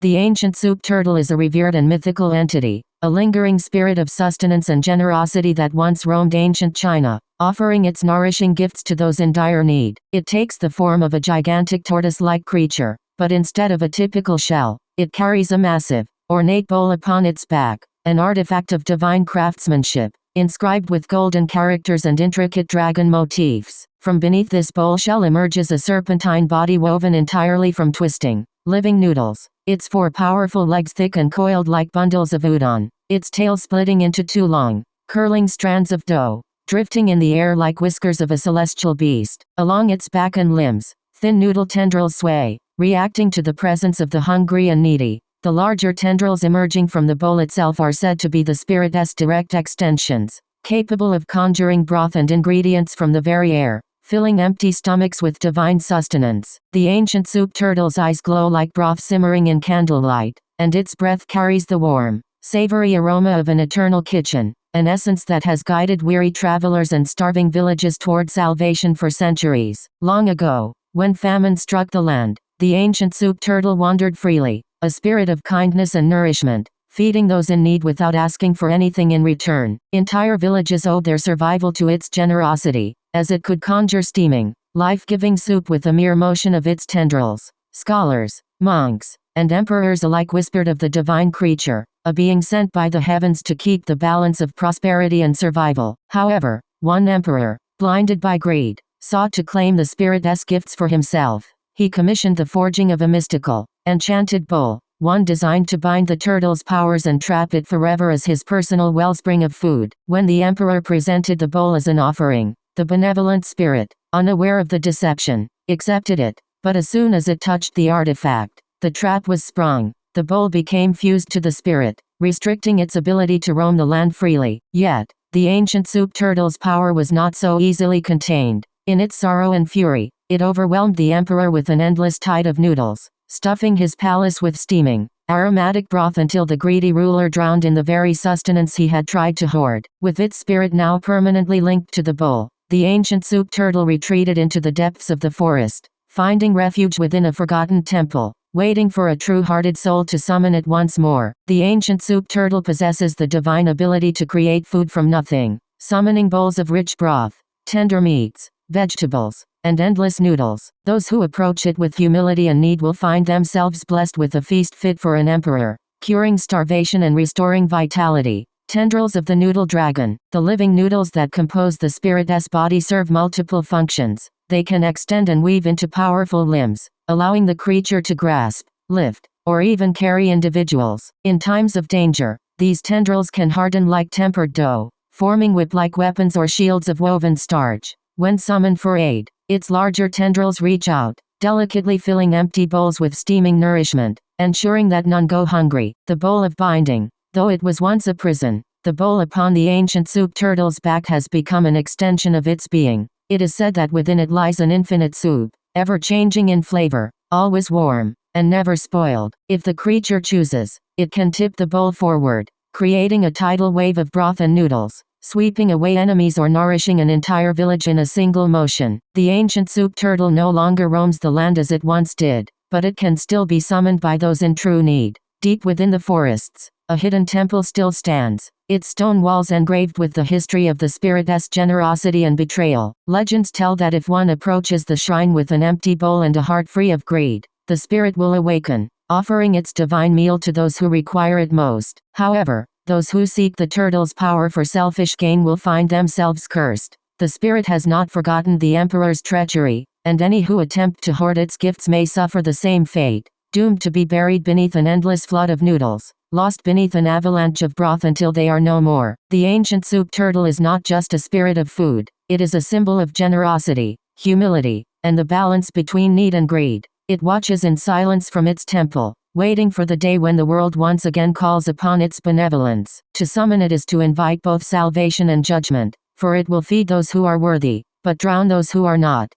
The ancient soup turtle is a revered and mythical entity, a lingering spirit of sustenance and generosity that once roamed ancient China, offering its nourishing gifts to those in dire need. It takes the form of a gigantic tortoise-like creature, but instead of a typical shell, it carries a massive, ornate bowl upon its back, an artifact of divine craftsmanship, inscribed with golden characters and intricate dragon motifs. From beneath this bowl shell emerges a serpentine body woven entirely from twisting, living noodles, its 4 powerful legs thick and coiled like bundles of udon, its tail splitting into 2 long, curling strands of dough, drifting in the air like whiskers of a celestial beast. Along its back and limbs, thin noodle tendrils sway, reacting to the presence of the hungry and needy. The larger tendrils emerging from the bowl itself are said to be the spirit's direct extensions, capable of conjuring broth and ingredients from the very air, filling empty stomachs with divine sustenance. The ancient soup turtle's eyes glow like broth simmering in candlelight, and its breath carries the warm, savory aroma of an eternal kitchen, an essence that has guided weary travelers and starving villages toward salvation for centuries. Long ago, when famine struck the land, the ancient soup turtle wandered freely, a spirit of kindness and nourishment, feeding those in need without asking for anything in return. Entire villages owed their survival to its generosity, as it could conjure steaming, life-giving soup with a mere motion of its tendrils. Scholars, monks, and emperors alike whispered of the divine creature, a being sent by the heavens to keep the balance of prosperity and survival. However, one emperor, blinded by greed, sought to claim the spirit's gifts for himself. He commissioned the forging of a mystical, enchanted bowl, one designed to bind the turtle's powers and trap it forever as his personal wellspring of food. When the emperor presented the bowl as an offering, the benevolent spirit, unaware of the deception, accepted it, but as soon as it touched the artifact, the trap was sprung. The bowl became fused to the spirit, restricting its ability to roam the land freely. Yet, the ancient soup turtle's power was not so easily contained. In its sorrow and fury, it overwhelmed the emperor with an endless tide of noodles, stuffing his palace with steaming, aromatic broth until the greedy ruler drowned in the very sustenance he had tried to hoard. With its spirit now permanently linked to the bowl, the ancient soup turtle retreated into the depths of the forest, finding refuge within a forgotten temple, waiting for a true-hearted soul to summon it once more. The ancient soup turtle possesses the divine ability to create food from nothing, summoning bowls of rich broth, tender meats, vegetables, and endless noodles. Those who approach it with humility and need will find themselves blessed with a feast fit for an emperor, curing starvation and restoring vitality. Tendrils of the noodle dragon. The living noodles that compose the spirit's body serve multiple functions. They can extend and weave into powerful limbs, allowing the creature to grasp, lift, or even carry individuals. In times of danger, these tendrils can harden like tempered dough, forming whip-like weapons or shields of woven starch. When summoned for aid, its larger tendrils reach out, delicately filling empty bowls with steaming nourishment, ensuring that none go hungry. The bowl of binding. Though it was once a prison, the bowl upon the ancient soup turtle's back has become an extension of its being. It is said that within it lies an infinite soup, ever changing in flavor, always warm, and never spoiled. If the creature chooses, it can tip the bowl forward, creating a tidal wave of broth and noodles, sweeping away enemies or nourishing an entire village in a single motion. The ancient soup turtle no longer roams the land as it once did, but it can still be summoned by those in true need. Deep within the forests, a hidden temple still stands, its stone walls engraved with the history of the spirit's generosity and betrayal. Legends tell that if one approaches the shrine with an empty bowl and a heart free of greed, the spirit will awaken, offering its divine meal to those who require it most. However, those who seek the turtle's power for selfish gain will find themselves cursed. The spirit has not forgotten the emperor's treachery, and any who attempt to hoard its gifts may suffer the same fate, doomed to be buried beneath an endless flood of noodles, lost beneath an avalanche of broth until they are no more. The ancient soup turtle is not just a spirit of food, it is a symbol of generosity, humility, and the balance between need and greed. It watches in silence from its temple, waiting for the day when the world once again calls upon its benevolence. To summon it is to invite both salvation and judgment, for it will feed those who are worthy, but drown those who are not.